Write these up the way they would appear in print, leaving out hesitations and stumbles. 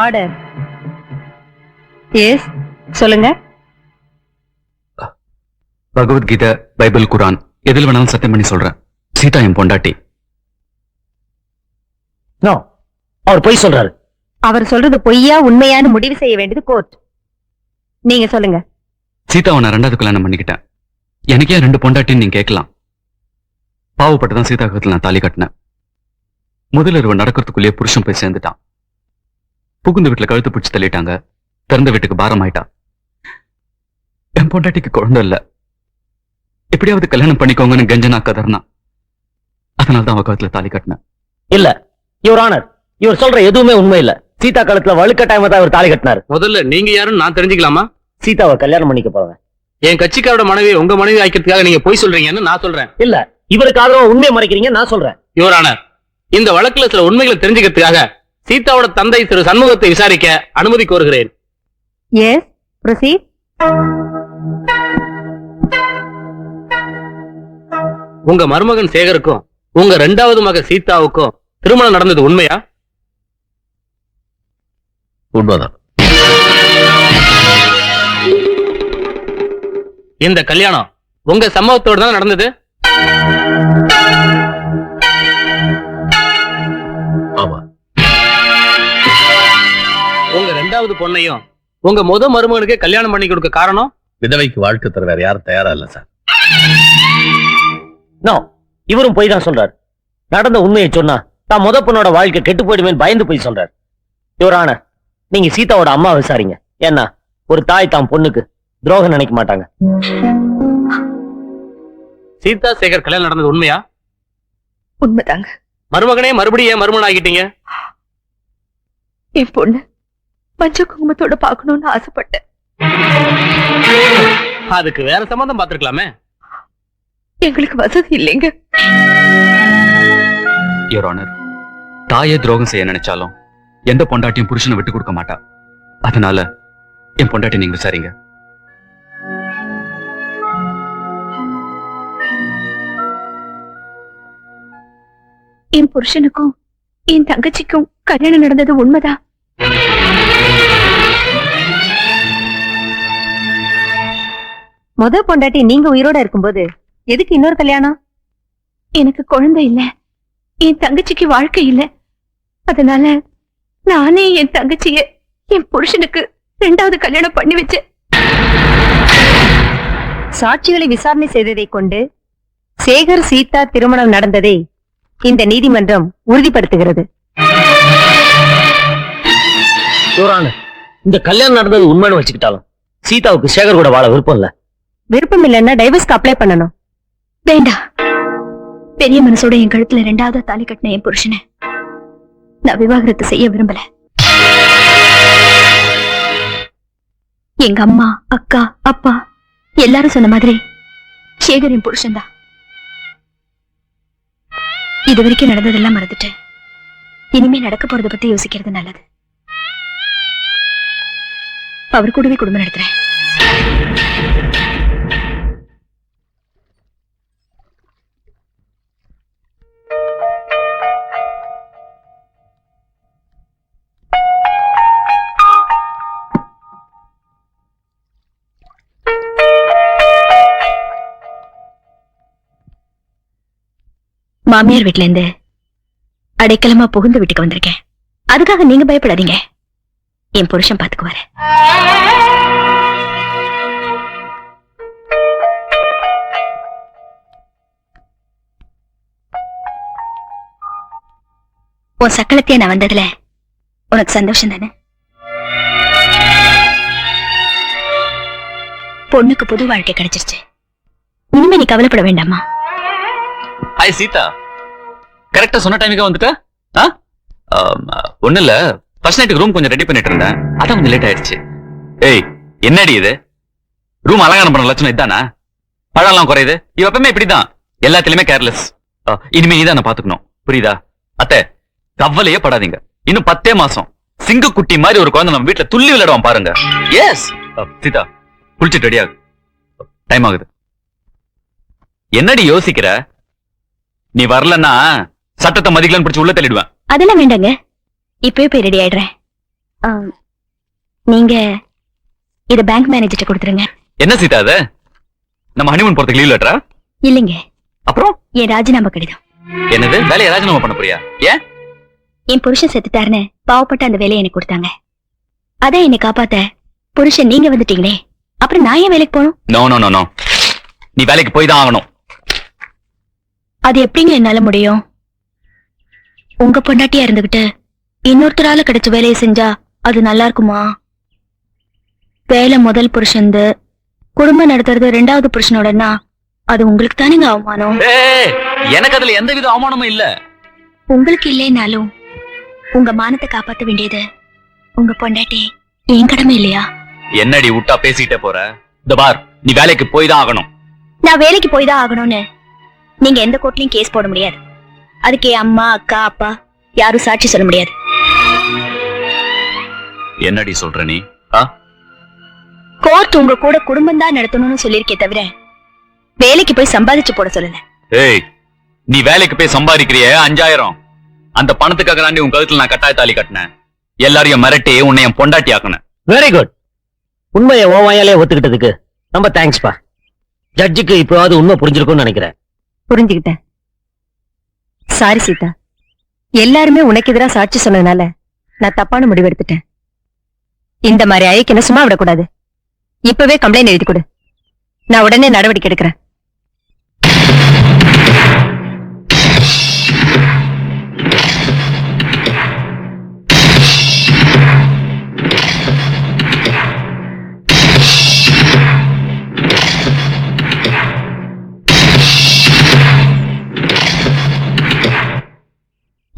Order. S, சொல்லுங்க. Bhagavad Gita, Bible, குரான் எதில் வேணாலும் சத்தியம் பண்ணி சொல்றேன். சீதா என் பொண்டாட்டி. நோ, அவர் பொய் சொல்றாரு. அவர் சொல்றது பொய்யா உண்மையான்னு முடிவு செய்ய வேண்டியது கோர்ட். நீங்க சொல்லுங்க. சீதாவை நான் 2வது கல்யாணம் பண்ணிக்கிட்டேன். எனக்கே 2 பொண்டாட்டின்னு நீங்க கேட்கலாம். பாவப்பட்டுதான் சீதா கழுத்துல நான் தாலி கட்டினேன். முதல்ல இருவன் நடக்கிறதுக்குள்ளேயே புருஷன் போய் சேர்ந்துட்டான். புகுந்த வீட்டுல கழுத்து பிடிச்சு தள்ளிட்டாங்க. திறந்த வீட்டுக்கு பாரம் ஆயிட்டா. என் பொண்டாட்டிக்கு குழந்தை இல்ல. எப்படியாவது கல்யாணம் பண்ணிக்கோங்கன்னு கெஞ்சனா கதர்னா. அதனால்தான் அவ கழுத்துல தாலி கட்டினேன். இல்ல யுவர் ஆனர், இவர் சொல்ற எதுவுமே உண்மை இல்ல. சீதா கழுத்துல வழுக்கட்டாயமா தான் இவர் தாலி கட்டினாரு. முதல்ல நீங்க யாருன்னு நான் தெரிஞ்சுக்கலாமா? சீதாவை கல்யாணம் பண்ணிக்க போறேன். என் கட்சிக்காரோட மனைவி உங்க மனைவி ஆக்கிறதுக்காக நீங்க போய் சொல்றீங்கன்னு நான் சொல்றேன். இல்ல, இவருக்கு ஆதரவா உண்மையை மறைக்கிறீங்க நான் சொல்றேன். யுவர் ஆனர், இந்த வழக்குல சில உண்மைகளை தெரிஞ்சுக்கிறதுக்காக சீதாவோட தந்தை திரு சண்முகத்தை விசாரிக்க அனுமதி கோருகிறேன். Yes, proceed. உங்க மருமகன் சேகருக்கும் உங்க 2வது மக சீதாவுக்கும் திருமணம் நடந்தது உண்மையா? உண்மைதான். இந்த கல்யாணம் உங்க சம்மதத்தோடு தான் நடந்தது? ஆமா. உங்க 2வது பொண்ணையும் உங்க மருமகனுக்கு கல்யாணம் பண்ணி கொடுக்க காரணம்? விதவைக்கு வாழ்க்கை தர வேற யாரும் தயாரா இல்ல சார். நோ, இவரும் போய் தான் சொல்றாரு. நடந்த உண்மையை சொன்னா தான் பொண்ணோட வாழ்க்கை கெட்டு போயிடுமே பயந்து போய் சொல்றாரு. யுவர் ஆனர், நீங்க சீதாவோட அம்மா விசாரிங்க. ஏன்னா ஒரு தாய் தான் பொண்ணுக்கு துரோகம் நினைக்க மாட்டாங்க. சீதா சேகர் கல்யாணம் நடந்தது உண்மையா? உண்மைதாங்க. மருமகனே மறுபடியும் ஏன் மருமகன் ஆகிட்டீங்க? என் பொண்ணு மஞ்ச குங்குமத்தோட பாக்கணும்னு ஆசைப்பட்டேன். அதுக்கு வேற சம்பந்தம் பார்த்திருக்கலாமே. எங்களுக்கு வசதி இல்லைங்க. யுவர் ஆனர், தாயே துரோகம் செய்ய நினைச்சாலும் எந்த பொண்டாட்டியும் புருஷனை விட்டு கொடுக்க மாட்டா. அதனால என் பொண்டாட்டி நீங்க விசாரிங்க. என் புருஷனுக்கும் என் தங்கச்சிக்கும் கல்யாணம் நடந்தது உண்மைதான். பொண்டாட்டி நீங்க உயிரோட இருக்கும்போது எதுக்கு இன்னொரு கல்யாணம்? எனக்கு குழந்தை இல்ல, என் தங்கச்சிக்கு வாழ்க்கை இல்ல. அதனால நானே என் தங்கச்சிய என் புருஷனுக்கு 2வது கல்யாணம் பண்ணி வச்சேன். சாட்சிகளை விசாரணை செய்ததை கொண்டு சேகர் சீதா திருமணம் நடந்ததை இந்த நீதிமன்றம் உறுதிப்படுத்துகிறது. இந்த கல்யாணம் நடந்தது உண்மைன்னு வச்சுக்கிட்டாலும் சீதாவுக்கு சேகர் கூட வாழ விருப்பம் இல்ல. விருப்பம் இல்லைன்னா டைவர்ஸ்க்கு அப்ளை பண்ணணும். வேண்டாம். பெரிய மனசோட என் கழுத்துல 2வது தாலி கட்டின என் புருஷனை நான் விவாகரத்து செய்ய விரும்பல. எங்க அம்மா, அக்கா, அப்பா எல்லாரும் சொன்ன மாதிரி சேகர் என் புருஷன் தான். இது வரைக்கும் நடந்ததெல்லாம் மறந்துட்டு இனிமே நடக்க போறதை பத்தி யோசிக்கிறது நல்லது. அவர் கூடவே குடும்பம் நடத்துறேன். மாமியார் வீட்ல இருந்து அடைக்கலமா புகுந்த வீட்டுக்கு வந்திருக்கேன். அதுக்காக நீங்க பயப்படாதீங்க. என் புருஷன் பாத்துக்குவாரு. உன் சக்களத்தையே நான் வந்ததுல உனக்கு சந்தோஷம் தானே? பொண்ணுக்கு புது வாழ்க்கை கிடைச்சிருச்சு. இனிமே நீ கவலைப்பட வேண்டாமா? ஹாய் சீதா, கரெக்டா சொன்ன டைமுக்கு வந்துட்ட? ஒண்ணு இல்ல, ஃபர்ஸ்ட் நைட்டுக்கு ரூம் கொஞ்சம் ரெடி பண்ணிட்டு இருந்தேன். அதான் கொஞ்சம் லேட் ஆயிடுச்சு. ஏய், என்னடி இது? ரூம் அலங்காரம் பண்ண லட்சணம் இதானா? பழம்லாம் குறையுது. இவ எப்பவுமே இப்படிதான், எல்லாத்திலுமே கேர்லெஸ். இனிமே நீதான் நான் பாத்துக்கணும், புரியுதா? அத்தை, கவலையே படாதீங்க. இன்னும் 10 மாசம் சிங்க குட்டி மாதிரி ஒரு குழந்தை நம்ம வீட்டுல துள்ளி விளையாடுவான் பாருங்க. எஸ் சீதா, குளிச்சுட்டு ரெடியாகு, டைம் ஆகுது. என்னடி யோசிக்கிற? நீ வரலன்னா சட்டத்தை மதிக்கலன்னு பிடிச்சு உள்ள தள்ளிடுவேன். அதெல்லாம் வேண்டாங்க, இப்பவே போய் ரெடி ஆயிடுறேன். நீங்க இத பேங்க் மேனேஜர்ட்ட கொடுத்துருங்க. என்ன சீதா அது? நம்ம ஹனிமூன் போறதுக்கு லீவ் லெட்டரா? இல்லைங்க, அப்புறம் என் ராஜினாமா கடிதம். என்னது? வேலையை ராஜினாமா பண்ண போறியா? ஏன்? என் புருஷன் செத்துட்டாருன்னு பாவப்பட்ட அந்த வேலையை எனக்கு கொடுத்தாங்க. அதான் என்னை காப்பாத்த புருஷன் நீங்க வந்துட்டீங்களே, அப்புறம் நான் ஏன் வேலைக்கு போகணும்? நோ நோ நோ நோ, நீ வேலைக்கு போய் தான் ஆகணும். அது எப்படிங்க என்னால முடியும்? உங்க பொண்டாட்டியா இருந்துகிட்டு இன்னொருத்தரால கிடைச்ச வேலையை செஞ்சா அது நல்லா இருக்குமா? வேலை முதல் புருஷன்து, குடும்பம் நடத்துறது ரெண்டாவது புருஷனோடனா அது உங்களுக்கு தானேங்க அவமானம். ஏய், எனக்கு அதுல எந்த வித அவமானமும் இல்ல. உங்களுக்கு இல்லைனாலும் உங்க மானத்தை காப்பாத்த வேண்டியது உங்க பொண்டாட்டி என் கடமை இல்லையா? என்னடி விட்டா பேசிட்டே போற? இந்த பார், நீ வேலைக்கு போய் தான் ஆகணும். நான் வேலைக்கு போய் தான் ஆகணும்னு நீங்க எந்த கோர்ட்லயும் கேஸ் போட முடியாது. அதுக்கு என் அம்மா, அக்கா, அப்பா யாரும் சாட்சி சொல்ல முடியாது. என்னடி சொல்ற நீ? கோர்ட் உங்க கூட குடும்பம் தான் நடத்தணும்னு சொல்லிருக்கே தவிர வேலைக்கு போய் சம்பாதிச்சு போட சொல்லல. ஏய், நீ வேலைக்கு போய் சம்பாதிக்கிறிய 5000, அந்த பணத்துக்காக தாண்டி உன் கழுத்துல நான் கட்டாய தாலி கட்டினேன். எல்லாரையும் மிரட்டி உன்னை என் பொண்டாட்டி ஆக்குனேன். Very good. உண்மையை ஓவாயாலே ஒத்துக்கிட்டதுக்கு ரொம்ப தேங்க்ஸ்பா. ஜட்ஜுக்கு இப்போவாது உண்மை புரிஞ்சிருக்கும்னு நினைக்கிறேன். புரிஞ்சுக்கிட்டேன். சாரி சீதா, எல்லாருமே உனக்கு எதிராக சாட்சி சொன்னதுனால நான் தப்பான முடிவு எடுத்துட்டேன். இந்த மாதிரி ஐக்கிய சும்மா விடக்கூடாது. இப்பவே கம்ப்ளைண்ட் எழுதி கொடு, நான் உடனே நடவடிக்கை எடுக்கிறேன்.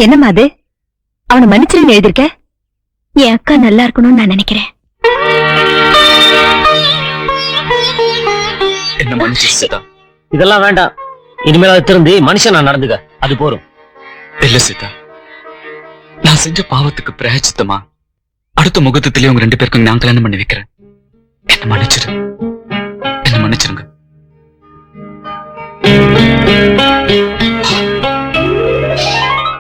என்னம்மா அது? அவனை மன்னிச்சிருன்னு எழுதிருக்க? என் அக்கா நல்லா இருக்கணும்னு நான் நினைக்கிறேன். என்ன மன்னிச்சு சீதா. இதெல்லாம் வேண்டாம். இனிமேல் திருந்தி மனுஷனா நடந்துக்க, அது போரும். இல்ல சீதா, நான் செஞ்ச பாவத்துக்கு பிராயச்சித்தமா அடுத்த முகத்திலேயே உங்க 2 பேருக்கும் நான் கல்யாணம் பண்ணி வைக்கிறேன். என்ன மன்னிச்சிரு.